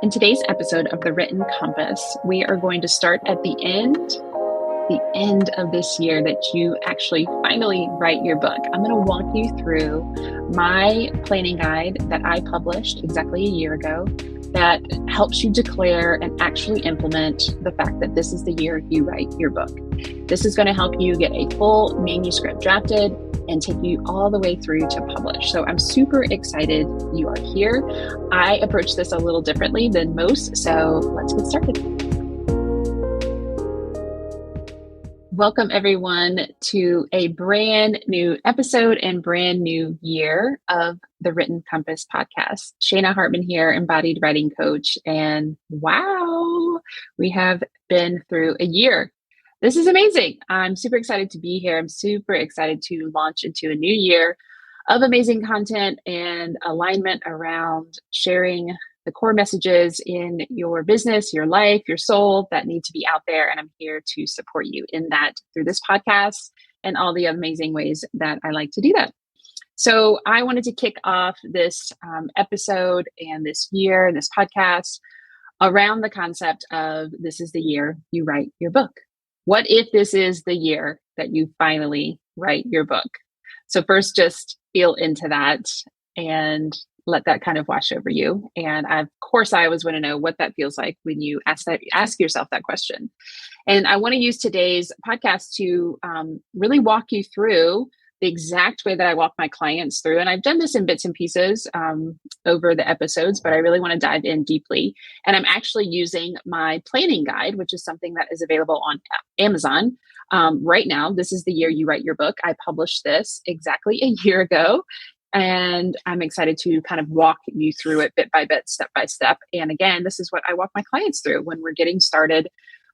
In today's episode of The Written Compass, we are going to start at the end of this year that you actually finally write your book. I'm going to walk you through my planning guide that I published exactly a year ago that helps you declare and actually implement the fact that this is the year you write your book. This is going to help you get a full manuscript drafted and take you all the way through to publish. So I'm super excited you are here. I approach this a little differently than most, so let's get started. Welcome everyone to a brand new episode and brand new year of the Written Compass podcast. Shayna Hartman here, embodied writing coach. And wow, we have been through a year. This is amazing. I'm super excited to be here. I'm super excited to launch into a new year of amazing content and alignment around sharing the core messages in your business, your life, your soul that need to be out there. And I'm here to support you in that through this podcast and all the amazing ways that I like to do that. So I wanted to kick off this episode and this year and this podcast around the concept of this is the year you write your book. What if this is the year that you finally write your book? So first, just feel into that and let that kind of wash over you. And of course, I always want to know what that feels like when you ask yourself that question. And I want to use today's podcast to really walk you through the exact way that I walk my clients through. And I've done this in bits and pieces over the episodes, but I really want to dive in deeply. And I'm actually using my planning guide, which is something that is available on Amazon right now. This is the year you write your book. I published this exactly a year ago. And I'm excited to kind of walk you through it bit by bit, step by step. And again, this is what I walk my clients through when we're getting started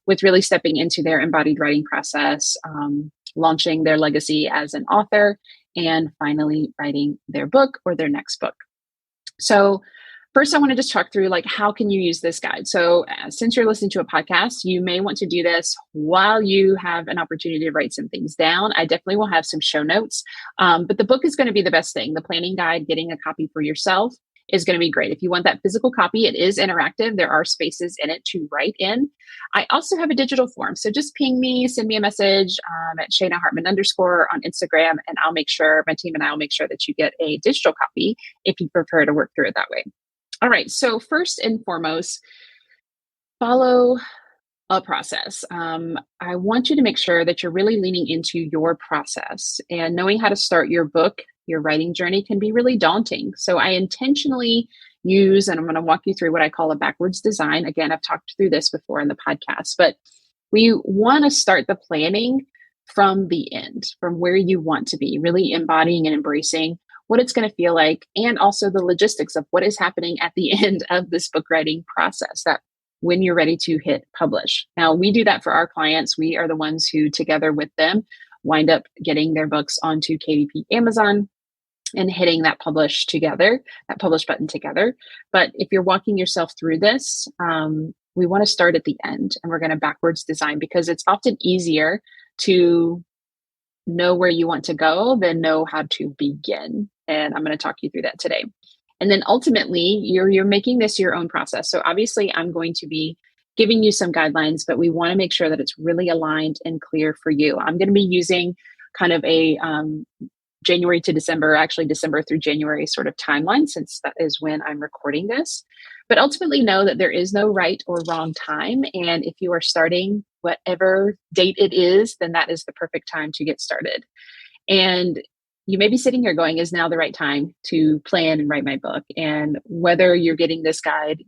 with really stepping into their embodied writing process, launching their legacy as an author, and finally writing their book or their next book. So first, I want to just talk through how can you use this guide? So since you're listening to a podcast, you may want to do this while you have an opportunity to write some things down. I definitely will have some show notes, but the book is going to be the best thing. The planning guide, getting a copy for yourself is going to be great. If you want that physical copy, it is interactive. There are spaces in it to write in. I also have a digital form. So just ping me, send me a message at Shayna Hartman _ on Instagram, and I'll make sure, my team and I will make sure that you get a digital copy if you prefer to work through it that way. All right. So first and foremost, follow a process. I want you to make sure that you're really leaning into your process, and knowing how to start your book, your writing journey can be really daunting. So I intentionally use, and I'm going to walk you through what I call a backwards design. Again, I've talked through this before in the podcast, but we want to start the planning from the end, from where you want to be, really embodying and embracing what it's going to feel like, and also the logistics of what is happening at the end of this book writing process, that when you're ready to hit publish. Now, we do that for our clients. We are the ones who, together with them, wind up getting their books onto KDP Amazon and hitting that publish together, that publish button together. But if you're walking yourself through this, we want to start at the end, and we're going to backwards design, because it's often easier to know where you want to go than know how to begin. And I'm going to talk you through that today. And then ultimately, you're making this your own process. So obviously, I'm going to be giving you some guidelines, but we want to make sure that it's really aligned and clear for you. I'm going to be using kind of a January to December, actually December through January sort of timeline, since that is when I'm recording this. But ultimately, know that there is no right or wrong time. And if you are starting whatever date it is, then that is the perfect time to get started. And you may be sitting here going, is now the right time to plan and write my book? And whether you're getting this guide,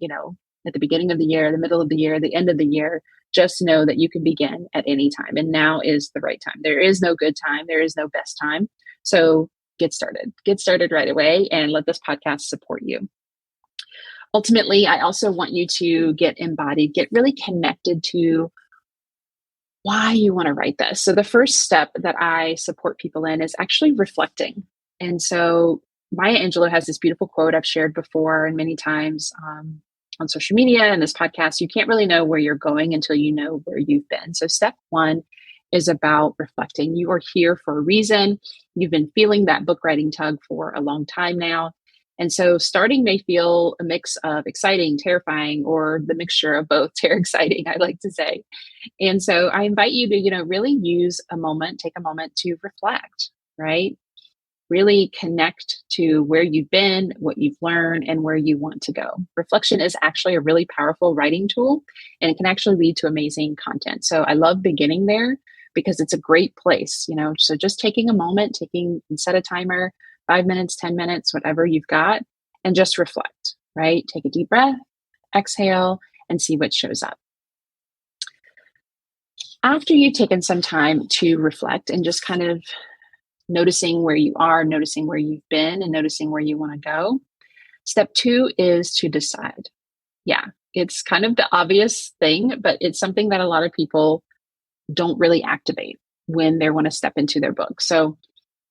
at the beginning of the year, the middle of the year, the end of the year, just know that you can begin at any time. And now is the right time. There is no good time. There is no best time. So get started. Get started right away, and let this podcast support you. Ultimately, I also want you to get embodied, get really connected to why you want to write this. So the first step that I support people in is actually reflecting. And so Maya Angelou has this beautiful quote I've shared before and many times on social media and this podcast. You can't really know where you're going until you know where you've been. So step one is about reflecting. You are here for a reason. You've been feeling that book writing tug for a long time now. And so starting may feel a mix of exciting, terrifying, or the mixture of both. Exciting, I like to say. And so I invite you to, really take a moment to reflect, right? Really connect to where you've been, what you've learned, and where you want to go. Reflection is actually a really powerful writing tool, and it can actually lead to amazing content. So I love beginning there because it's a great place, So just taking a moment, set a timer, 5 minutes, 10 minutes, whatever you've got, and just reflect, right? Take a deep breath, exhale, and see what shows up. After you've taken some time to reflect and just kind of noticing where you are, noticing where you've been, and noticing where you want to go, step 2 is to decide. Yeah, it's kind of the obvious thing, but it's something that a lot of people don't really activate when they want to step into their book. So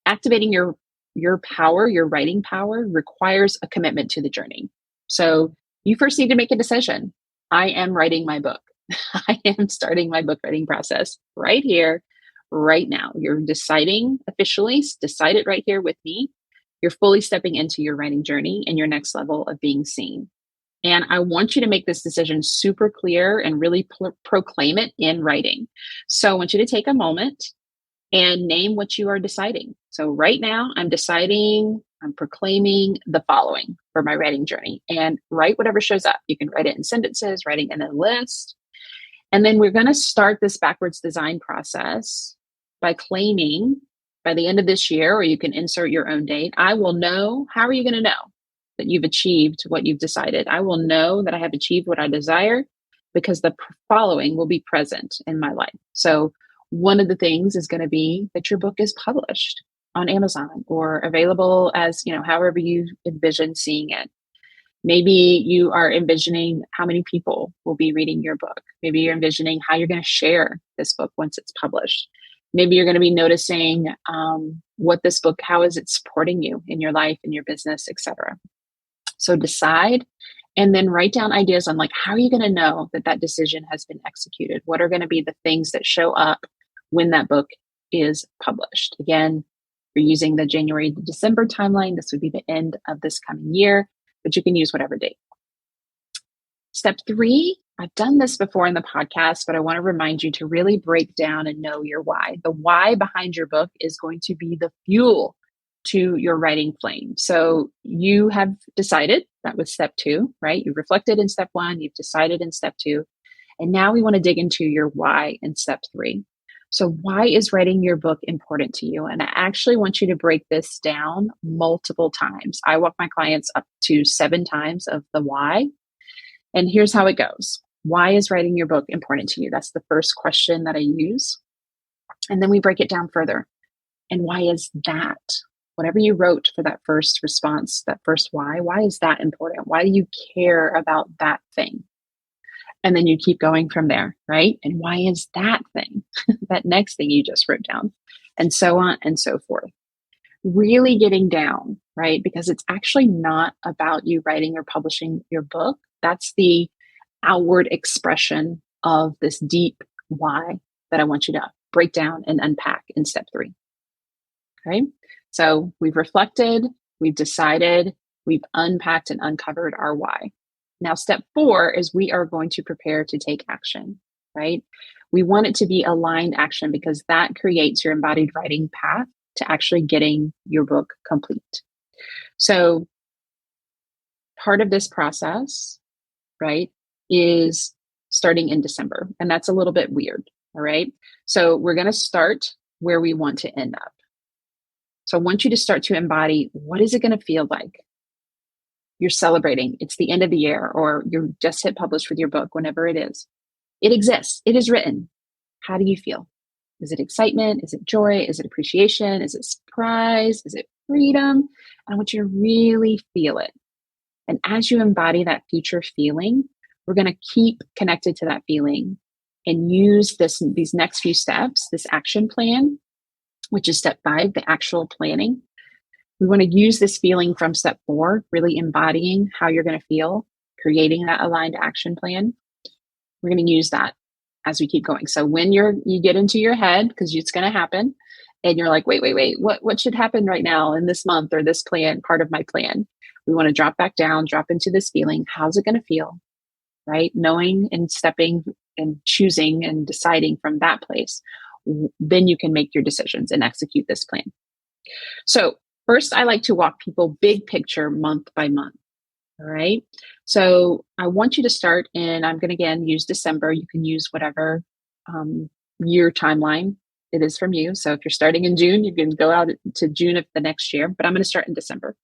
activating your power, your writing power, requires a commitment to the journey. So you first need to make a decision. I am writing my book. I am starting my book writing process right here, right now. You're deciding officially, decide it right here with me. You're fully stepping into your writing journey and your next level of being seen. And I want you to make this decision super clear and really proclaim it in writing. So I want you to take a moment and name what you are deciding. So right now I'm proclaiming the following for my writing journey, and write whatever shows up. You can write it in sentences, writing in a list. And then we're going to start this backwards design process by claiming by the end of this year, or you can insert your own date, I will know. How are you going to know that you've achieved what you've decided? I will know that I have achieved what I desire because the following will be present in my life. So one of the things is going to be that your book is published on Amazon or available as, however you envision seeing it. Maybe you are envisioning how many people will be reading your book. Maybe you're envisioning how you're going to share this book once it's published. Maybe you're going to be noticing how is it supporting you in your life, in your business, etc. So decide and then write down ideas on how are you going to know that decision has been executed? What are going to be the things that show up when that book is published? Again, if you're using the January to December timeline, this would be the end of this coming year, but you can use whatever date. Step 3, I've done this before in the podcast, but I want to remind you to really break down and know your why. The why behind your book is going to be the fuel to your writing flame. So you have decided, that was step 2, right? You reflected in step 1, you've decided in step 2, and now we want to dig into your why in step 3. So why is writing your book important to you? And I actually want you to break this down multiple times. I walk my clients up to 7 times of the why. And here's how it goes. Why is writing your book important to you? That's the first question that I use. And then we break it down further. And why is that? Whatever you wrote for that first response, that first why is that important? Why do you care about that thing? And then you keep going from there, right? And why is that thing, that next thing you just wrote down, and so on and so forth. Really getting down, right? Because it's actually not about you writing or publishing your book. That's the outward expression of this deep why that I want you to break down and unpack in step 3. Okay. So we've reflected, we've decided, we've unpacked and uncovered our why. Now, step 4 is we are going to prepare to take action, right? We want it to be aligned action because that creates your embodied writing path to actually getting your book complete. So part of this process, right, is starting in December. And that's a little bit weird, all right? So we're going to start where we want to end up. So I want you to start to embody, what is it going to feel like? You're celebrating. It's the end of the year, or you just hit publish with your book, whenever it is. It exists. It is written. How do you feel? Is it excitement? Is it joy? Is it appreciation? Is it surprise? Is it freedom? I want you to really feel it. And as you embody that future feeling, we're going to keep connected to that feeling and use these next few steps, this action plan, which is step 5, the actual planning. We want to use this feeling from step 4, really embodying how you're going to feel, creating that aligned action plan. We're going to use that as we keep going. So when you get into your head, because it's going to happen, and you're like, wait, what should happen right now in this month or this plan, part of my plan? We want to drop back down, drop into this feeling. How's it going to feel? Right? Knowing and stepping and choosing and deciding from that place, then you can make your decisions and execute this plan. So first, I like to walk people big picture month by month. All right. So I want you to start in, I'm going to again use December. You can use whatever year timeline it is from you. So if you're starting in June, you can go out to June of the next year, but I'm going to start in December.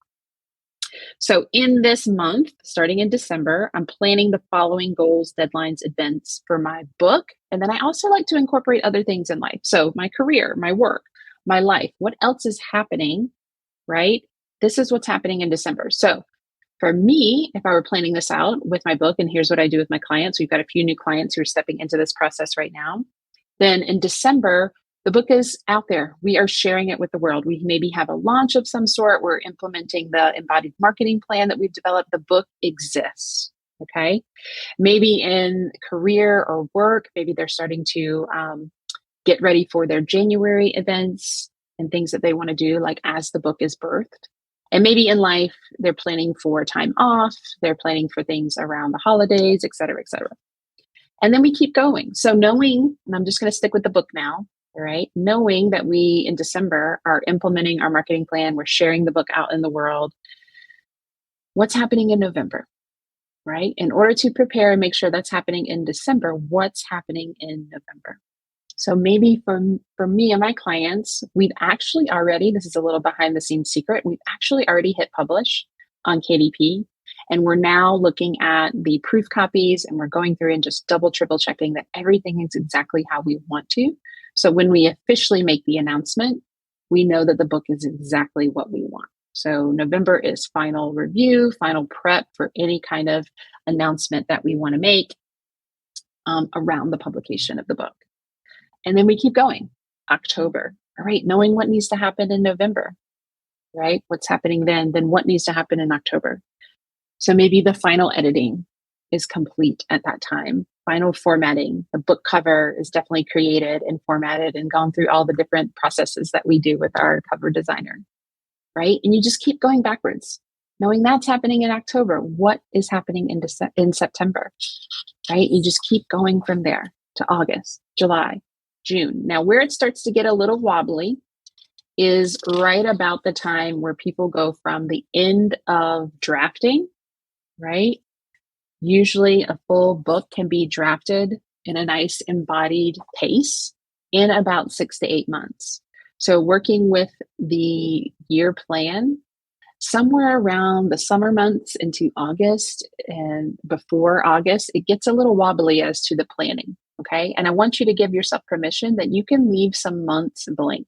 So in this month, starting in December, I'm planning the following goals, deadlines, events for my book. And then I also like to incorporate other things in life. So my career, my work, my life, what else is happening, right? This is what's happening in December. So for me, if I were planning this out with my book, and here's what I do with my clients, we've got a few new clients who are stepping into this process right now. Then in December, the book is out there. We are sharing it with the world. We maybe have a launch of some sort. We're implementing the embodied marketing plan that we've developed. The book exists. Okay. Maybe in career or work, maybe they're starting to get ready for their January events and things that they want to do, like as the book is birthed. And maybe in life, they're planning for time off. They're planning for things around the holidays, et cetera, et cetera. And then we keep going. So knowing, and I'm just going to stick with the book now, all right? Knowing that we in December are implementing our marketing plan, we're sharing the book out in the world. What's happening in November, right? In order to prepare and make sure that's happening in December, what's happening in November? So maybe for me and my clients, we've actually already, this is a little behind the scenes secret, we've actually already hit publish on KDP. And we're now looking at the proof copies and we're going through and just double, triple checking that everything is exactly how we want to. So when we officially make the announcement, we know that the book is exactly what we want. So November is final review, final prep for any kind of announcement that we want to make around the publication of the book. And then we keep going. October. All right. Knowing what needs to happen in November, right? What's happening then what needs to happen in October. So maybe the final editing is complete at that time. Final formatting. The book cover is definitely created and formatted and gone through all the different processes that we do with our cover designer, right? And you just keep going backwards. Knowing that's happening in October, what is happening in September, right? You just keep going from there to August, July, June. Now, where it starts to get a little wobbly is right about the time where people go from the end of drafting, right? Usually a full book can be drafted in a nice embodied pace in about 6 to 8 months. So working with the year plan, somewhere around the summer months into August and before August, it gets a little wobbly as to the planning. Okay. And I want you to give yourself permission that you can leave some months blank.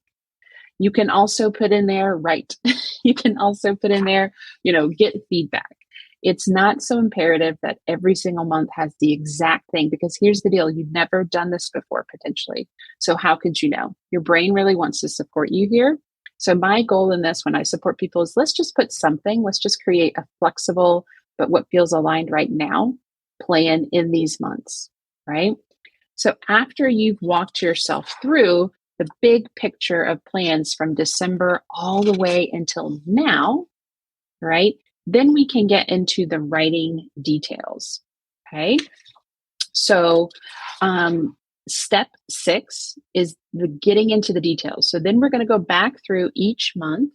You can also put in there, write. You can also put in there, get feedback. It's not so imperative that every single month has the exact thing, because here's the deal. You've never done this before, potentially. So how could you know? Your brain really wants to support you here. So my goal in this, when I support people, is let's just put something, let's just create a flexible, but what feels aligned right now plan in these months, right? So after you've walked yourself through the big picture of plans from December all the way until now, right? Then we can get into the writing details, okay? So step 6 is the getting into the details. So then we're going to go back through each month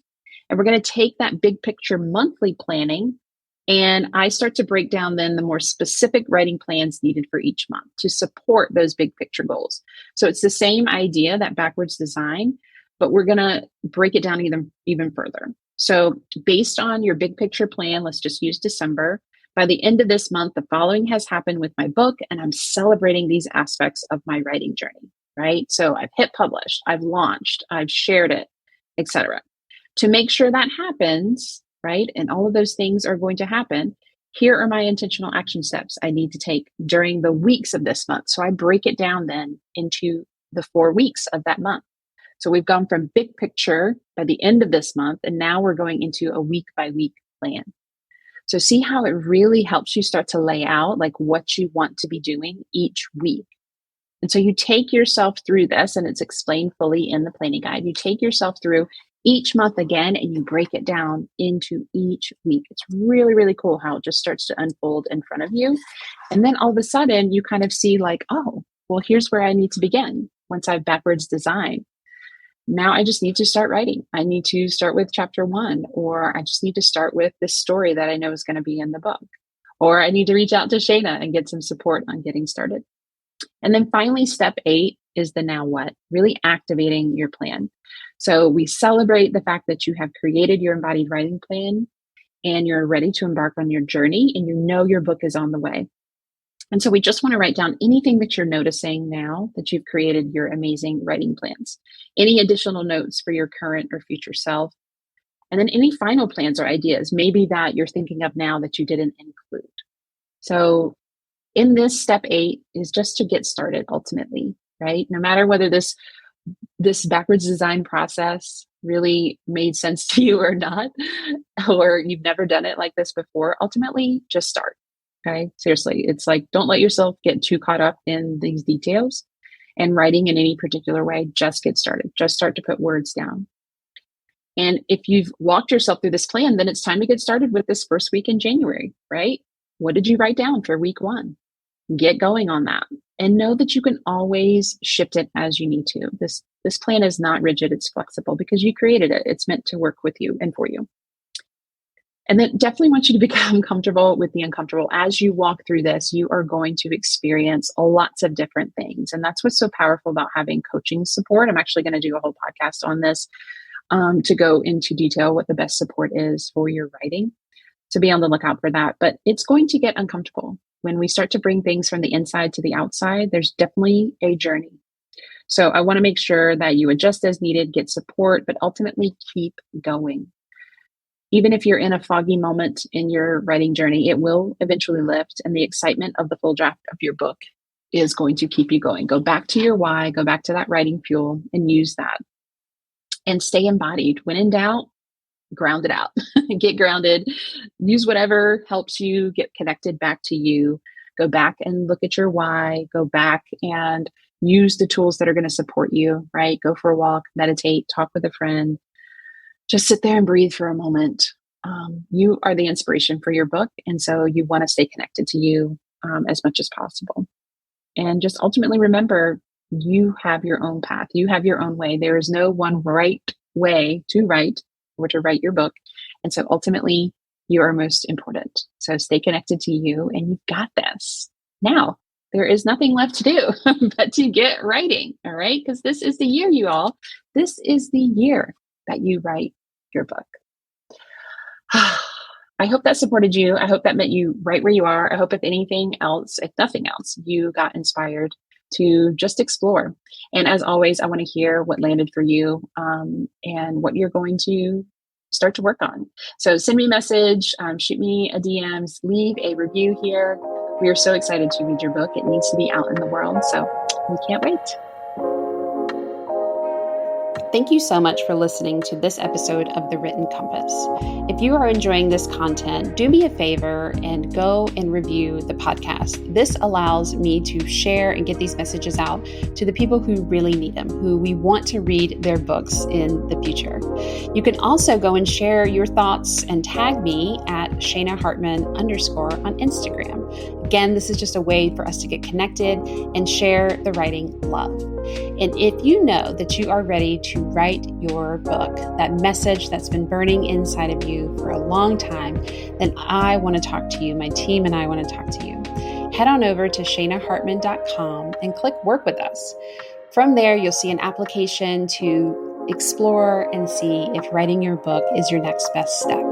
and we're going to take that big picture monthly planning, and I start to break down then the more specific writing plans needed for each month to support those big picture goals. So it's the same idea, that backwards design, but we're going to break it down even further. So based on your big picture plan, let's just use December. By the end of this month, the following has happened with my book, and I'm celebrating these aspects of my writing journey, right? So I've hit publish, I've launched, I've shared it, etc. To make sure that happens, right? And all of those things are going to happen. Here are my intentional action steps I need to take during the weeks of this month. So I break it down then into the 4 weeks of that month. So we've gone from big picture by the end of this month, and now we're going into a week by week plan. So see how it really helps you start to lay out like what you want to be doing each week. And so you take yourself through this, and it's explained fully in the planning guide. You take yourself through each month again, and you break it down into each week. It's really, really cool how it just starts to unfold in front of you. And then all of a sudden you kind of see like, oh, well, here's where I need to begin once I've backwards designed. Now I just need to start writing. I need to start with chapter 1, or I just need to start with this story that I know is going to be in the book. Or I need to reach out to Shayna and get some support on getting started. And then finally, step 8 is the now what, really activating your plan. So we celebrate the fact that you have created your embodied writing plan and you're ready to embark on your journey, and you know your book is on the way. And so we just want to write down anything that you're noticing now that you've created your amazing writing plans, any additional notes for your current or future self, and then any final plans or ideas, maybe that you're thinking of now that you didn't include. So in this step 8 is just to get started ultimately, right? No matter whether this backwards design process really made sense to you or not, or you've never done it like this before, ultimately just start. Okay. Seriously. It's like, don't let yourself get too caught up in these details and writing in any particular way. Just get started. Just start to put words down. And if you've walked yourself through this plan, then it's time to get started with this first week in January, right? What did you write down for week 1? Get going on that, and know that you can always shift it as you need to. This plan is not rigid. It's flexible because you created it. It's meant to work with you and for you. And then definitely want you to become comfortable with the uncomfortable. As you walk through this, you are going to experience lots of different things. And that's what's so powerful about having coaching support. I'm actually going to do a whole podcast on this to go into detail what the best support is for your writing. So be on the lookout for that. But it's going to get uncomfortable. When we start to bring things from the inside to the outside, there's definitely a journey. So I want to make sure that you adjust as needed, get support, but ultimately keep going. Even if you're in a foggy moment in your writing journey, it will eventually lift, and the excitement of the full draft of your book is going to keep you going. Go back to your why, go back to that writing fuel and use that. And stay embodied. When in doubt, ground it out. Get grounded. Use whatever helps you get connected back to you. Go back and look at your why. Go back and use the tools that are going to support you, right? Go for a walk, meditate, talk with a friend. Just sit there and breathe for a moment. You are the inspiration for your book. And so you want to stay connected to you as much as possible. And just ultimately remember, you have your own path. You have your own way. There is no one right way to write or to write your book. And so ultimately, you are most important. So stay connected to you, and you've got this. Now, there is nothing left to do but to get writing. All right. Because this is the year, you all. This is the year that you write your book. I hope that supported you. I hope that met you right where you are. I hope if anything else, if nothing else, you got inspired to just explore. And as always, I want to hear what landed for you and what you're going to start to work on. So send me a message, shoot me a DMs, leave a review here. We are so excited to read your book. It needs to be out in the world. So we can't wait. Thank you so much for listening to this episode of The Written Compass. If you are enjoying this content, do me a favor and go and review the podcast. This allows me to share and get these messages out to the people who really need them, who we want to read their books in the future. You can also go and share your thoughts and tag me at Shayna Hartman _ on Instagram. Again, this is just a way for us to get connected and share the writing love. And if you know that you are ready to write your book, that message that's been burning inside of you for a long time, then I want to talk to you. My team and I want to talk to you. Head on over to shaynahartman.com and click Work with Us. From there, you'll see an application to explore and see if writing your book is your next best step.